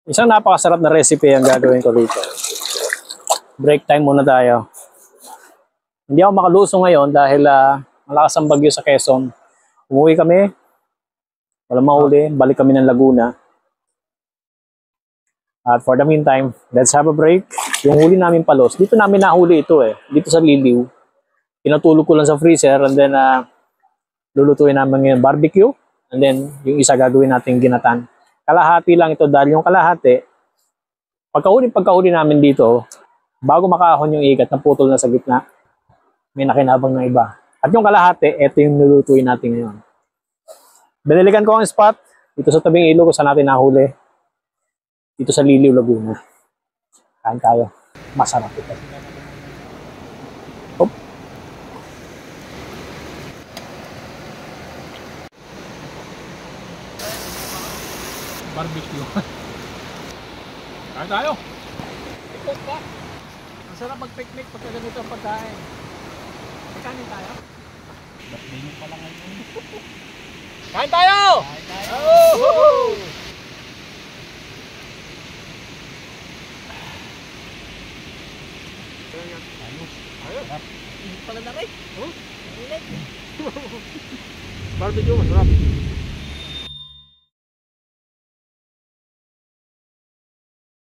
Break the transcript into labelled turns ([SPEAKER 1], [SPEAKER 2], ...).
[SPEAKER 1] Isang napakasarap na recipe ang gagawin ko dito. Break time muna tayo. Hindi ako makaluso ngayon dahil malakas ang bagyo sa Quezon. Umuwi kami, walang mahuli, balik kami ng Laguna. At for the meantime, let's have a break. Yung huli namin palos, dito namin nahuli ito dito sa Liliw. Pinatulog ko lang sa freezer and then lulutuin namin ngayon barbecue. And then yung isa gagawin natin ginatan. Kalahati lang ito dahil yung kalahati, pagkahuli namin dito, bago makahon yung ikat, naputol na sa gitna. May nakinabang ng iba. At yung kalahati, ito yung nulutuin natin ngayon. Binilikan ko ang spot dito sa tabing ilog kung saan natin nahuli. Dito sa Liliw, Laguna. Kain tayo. Masarap ito. Hop. Barbecue. Kain tayo. Ikot ka. Ang sarap mag-picnic pagka ganito ang pagkain. Kain tayo. Ba't pa lang ngayon? Kain tayo! Kain tayo! Oh! Ayos. Init pala na rin. Init. Barbecue, masarap.